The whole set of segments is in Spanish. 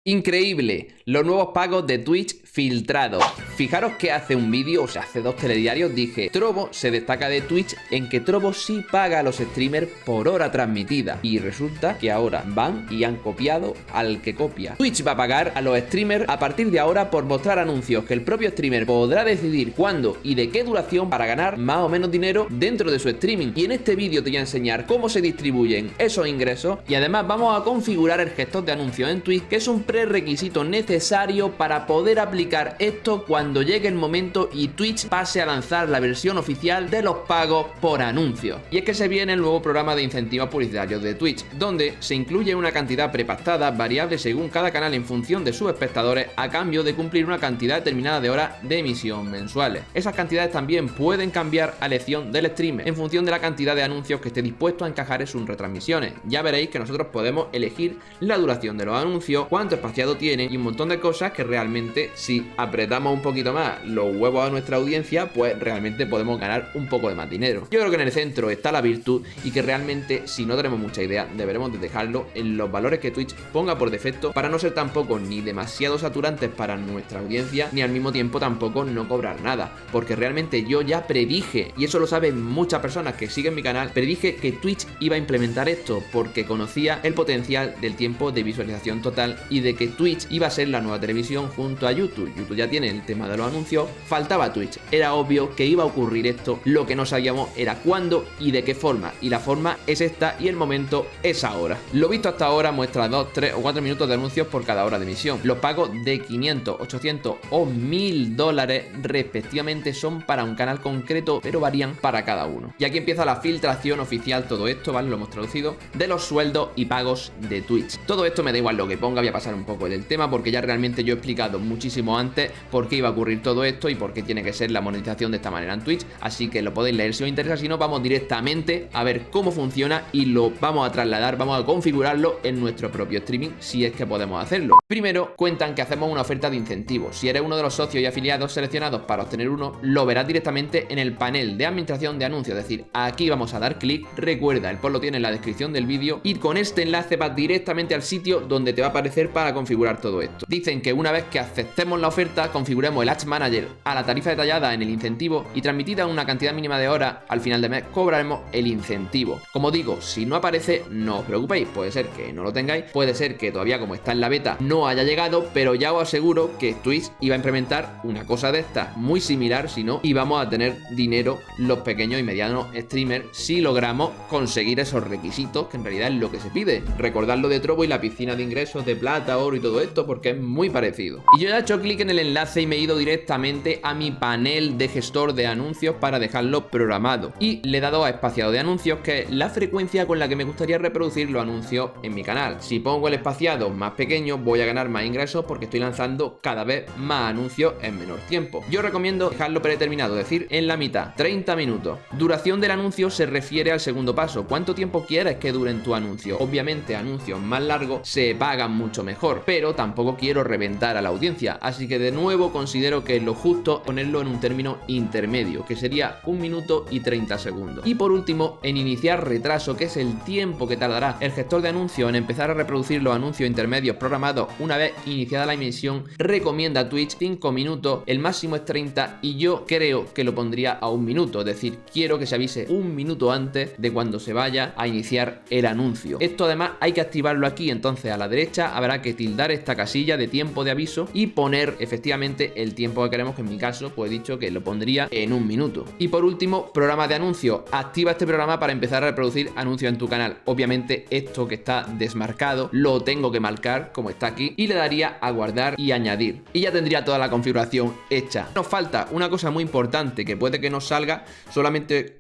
Increíble, los nuevos pagos de Twitch filtrados. Fijaros que hace un vídeo, o sea, hace 2 telediarios, dije: Trovo se destaca de Twitch en que Trovo sí paga a los streamers por hora transmitida. Y resulta que ahora van y han copiado al que copia. Twitch va a pagar a los streamers a partir de ahora por mostrar anuncios que el propio streamer podrá decidir cuándo y de qué duración para ganar más o menos dinero dentro de su streaming. Y en este vídeo te voy a enseñar cómo se distribuyen esos ingresos y además vamos a configurar el gestor de anuncios en Twitch, que es un prerequisito necesario para poder aplicar esto cuando llegue el momento y Twitch pase a lanzar la versión oficial de los pagos por anuncios. Y es que se viene el nuevo programa de incentivos publicitarios de Twitch, donde se incluye una cantidad prepactada variable según cada canal en función de sus espectadores, a cambio de cumplir una cantidad determinada de horas de emisión mensuales. Esas cantidades también pueden cambiar a elección del streamer en función de la cantidad de anuncios que esté dispuesto a encajar en sus retransmisiones. Ya veréis que nosotros podemos elegir la duración de los anuncios, cuánto espaciado tiene y un montón de cosas que realmente, si apretamos un poquito más los huevos a nuestra audiencia, pues realmente podemos ganar un poco de más dinero. Yo creo que en el centro está la virtud y que realmente, si no tenemos mucha idea, deberemos de dejarlo en los valores que Twitch ponga por defecto, para no ser tampoco ni demasiado saturantes para nuestra audiencia, ni al mismo tiempo tampoco no cobrar nada, porque realmente yo ya predije, y eso lo saben muchas personas que siguen mi canal, predije que Twitch iba a implementar esto porque conocía el potencial del tiempo de visualización total y de que Twitch iba a ser la nueva televisión junto a YouTube. YouTube ya tiene el tema de los anuncios, faltaba Twitch. Era obvio que iba a ocurrir esto, lo que no sabíamos era cuándo y de qué forma, y la forma es esta y el momento es ahora. Lo visto hasta ahora muestra 2, 3 o 4 minutos de anuncios por cada hora de emisión. Los pagos de 500, 800 o 1000 dólares respectivamente son para un canal concreto, pero varían para cada uno. Y aquí empieza la filtración oficial, todo esto, ¿vale? Lo hemos traducido, de los sueldos y pagos de Twitch. Todo esto me da igual lo que ponga, voy a pasar un poco del tema porque ya realmente yo he explicado muchísimo antes por qué iba a ocurrir todo esto y por qué tiene que ser la monetización de esta manera en Twitch, así que lo podéis leer si os interesa. Si no, vamos directamente a ver cómo funciona y lo vamos a trasladar, vamos a configurarlo en nuestro propio streaming, si es que podemos hacerlo. Primero, cuentan que hacemos una oferta de incentivos. Si eres uno de los socios y afiliados seleccionados para obtener uno, lo verás directamente en el panel de administración de anuncios, es decir, aquí vamos a dar clic. Recuerda, el post lo tiene en la descripción del vídeo y con este enlace vas directamente al sitio donde te va a aparecer para configurar todo esto. Dicen que una vez que aceptemos la oferta, configuremos el Ads Manager a la tarifa detallada en el incentivo y transmitida una cantidad mínima de horas, al final de mes cobraremos el incentivo. Como digo, si no aparece, no os preocupéis, puede ser que no lo tengáis, puede ser que todavía, como está en la beta, no haya llegado, pero ya os aseguro que Twitch iba a implementar una cosa de esta muy similar, si no, y vamos a tener dinero los pequeños y medianos streamers si logramos conseguir esos requisitos, que en realidad es lo que se pide. Recordad lo de Trovo y la piscina de ingresos de plata, oro y todo esto, porque es muy parecido. Y yo ya he hecho clic en el enlace y me he ido directamente a mi panel de gestor de anuncios para dejarlo programado, y le he dado a espaciado de anuncios, que es la frecuencia con la que me gustaría reproducir los anuncios en mi canal. Si pongo el espaciado más pequeño, voy a ganar más ingresos porque estoy lanzando cada vez más anuncios en menor tiempo. Yo recomiendo dejarlo predeterminado, es decir, en la mitad, 30 minutos. Duración del anuncio se refiere al segundo paso. ¿Cuánto tiempo quieres que dure en tu anuncio? Obviamente anuncios más largos se pagan mucho mejor, pero tampoco quiero reventar a la audiencia, así que de nuevo considero que es lo justo ponerlo en un término intermedio, que sería 1 minuto y 30 segundos. Y por último, en iniciar retraso, que es el tiempo que tardará el gestor de anuncios en empezar a reproducir los anuncios intermedios programados una vez iniciada la emisión, recomienda Twitch 5 minutos, el máximo es 30 y yo creo que lo pondría a 1 minuto, es decir, quiero que se avise 1 minuto antes de cuando se vaya a iniciar el anuncio. Esto además hay que activarlo aquí, entonces a la derecha habrá que tildar esta casilla de tiempo de aviso y poner efectivamente el tiempo que queremos, que en mi caso pues he dicho que lo pondría en 1 minuto. Y por último, programa de anuncios. Activa este programa para empezar a reproducir anuncios en tu canal. Obviamente esto que está desmarcado lo tengo que marcar como está aquí y le daría a guardar y añadir. Y ya tendría toda la configuración hecha. Nos falta una cosa muy importante que puede que nos salga solamente...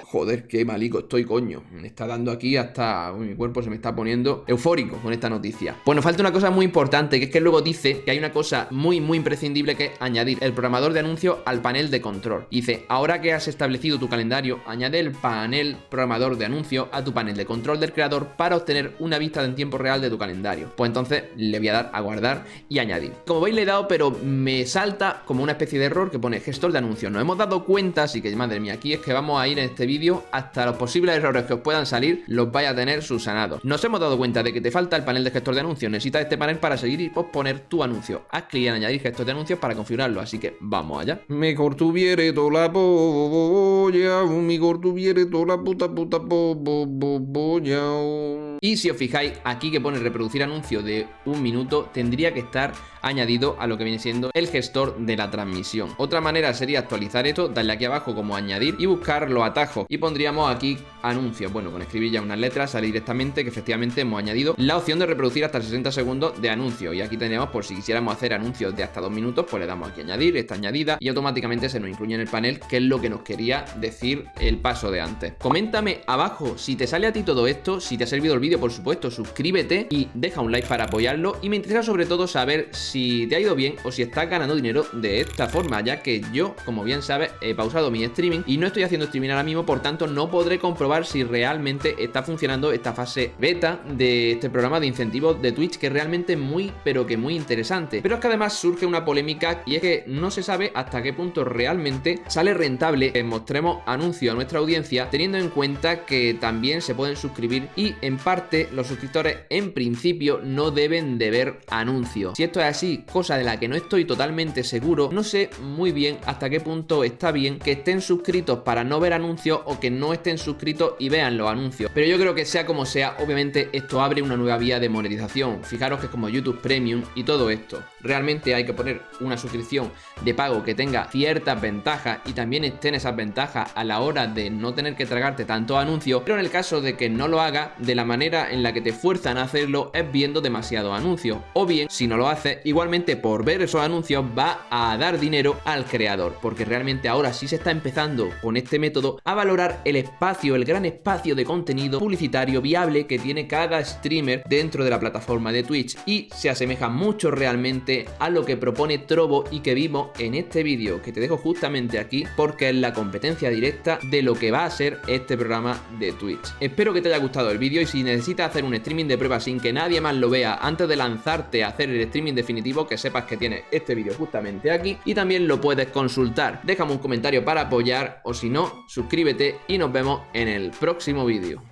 Joder, qué malico estoy, coño. Me está dando aquí hasta... mi cuerpo se me está poniendo eufórico con esta noticia. Pues nos falta una cosa muy importante, que es que luego dice que hay una cosa muy imprescindible, que es añadir el programador de anuncios al panel de control. Dice, ahora que has establecido tu calendario, añade el panel programador de anuncios a tu panel de control del creador para obtener una vista en tiempo real de tu calendario. Pues entonces le voy a dar a guardar y añadir. Como veis le he dado, pero me salta como una especie de error que pone gestor de anuncios. Nos hemos dado cuenta, así que madre mía, aquí es que vamos a ir en este vídeo vídeo, hasta los posibles errores que os puedan salir los vais a tener subsanados. Nos hemos dado cuenta de que te falta el panel de gestor de anuncios. Necesitas este panel para seguir y posponer tu anuncio. Haz clic en añadir gestor de anuncios para configurarlo, así que vamos allá. Mejor tuviera toda la polla, mejor tuviera toda la puta polla. Y si os fijáis, aquí que pone reproducir anuncio de 1 minuto, tendría que estar añadido a lo que viene siendo el gestor de la transmisión. Otra manera sería actualizar esto, darle aquí abajo como añadir y buscar los atajos. Y pondríamos aquí anuncios. Bueno, con escribir ya unas letras sale directamente que efectivamente hemos añadido la opción de reproducir hasta 60 segundos de anuncio. Y aquí tenemos, por si quisiéramos hacer anuncios de hasta 2 minutos, pues le damos aquí añadir, está añadida y automáticamente se nos incluye en el panel, que es lo que nos quería decir el paso de antes. Coméntame abajo si te sale a ti todo esto, si te ha servido el vídeo, por supuesto, suscríbete y deja un like para apoyarlo. Y me interesa sobre todo saber si te ha ido bien o si estás ganando dinero de esta forma, ya que yo, como bien sabes, he pausado mi streaming y no estoy haciendo streaming ahora mismo, por tanto no podré comprobar si realmente está funcionando esta fase beta de este programa de incentivos de Twitch, que es realmente muy, pero que muy interesante. Pero es que además surge una polémica y es que no se sabe hasta qué punto realmente sale rentable que mostremos anuncios a nuestra audiencia, teniendo en cuenta que también se pueden suscribir y en parte los suscriptores en principio no deben de ver anuncios. Si esto es así, cosa de la que no estoy totalmente seguro, no sé muy bien hasta qué punto está bien que estén suscritos para no ver anuncios o que no estén suscritos y vean los anuncios. Pero yo creo que sea como sea, obviamente esto abre una nueva vía de monetización. Fijaros que es como YouTube Premium y todo esto. Realmente hay que poner una suscripción de pago que tenga ciertas ventajas y también estén esas ventajas a la hora de no tener que tragarte tantos anuncios, pero en el caso de que no lo haga, de la manera en la que te fuerzan a hacerlo es viendo demasiados anuncios, o bien si no lo haces, igualmente por ver esos anuncios va a dar dinero al creador, porque realmente ahora sí se está empezando con este método a valorar el espacio, el gran espacio de contenido publicitario viable que tiene cada streamer dentro de la plataforma de Twitch, y se asemeja mucho realmente a lo que propone Trovo y que vimos en este vídeo que te dejo justamente aquí, porque es la competencia directa de lo que va a ser este programa de Twitch. Espero que te haya gustado el vídeo y si necesitas hacer un streaming de prueba sin que nadie más lo vea antes de lanzarte a hacer el streaming definitivo, que sepas que tienes este vídeo justamente aquí y también lo puedes consultar. Déjame un comentario para apoyar o si no, suscríbete y nos vemos en el próximo vídeo.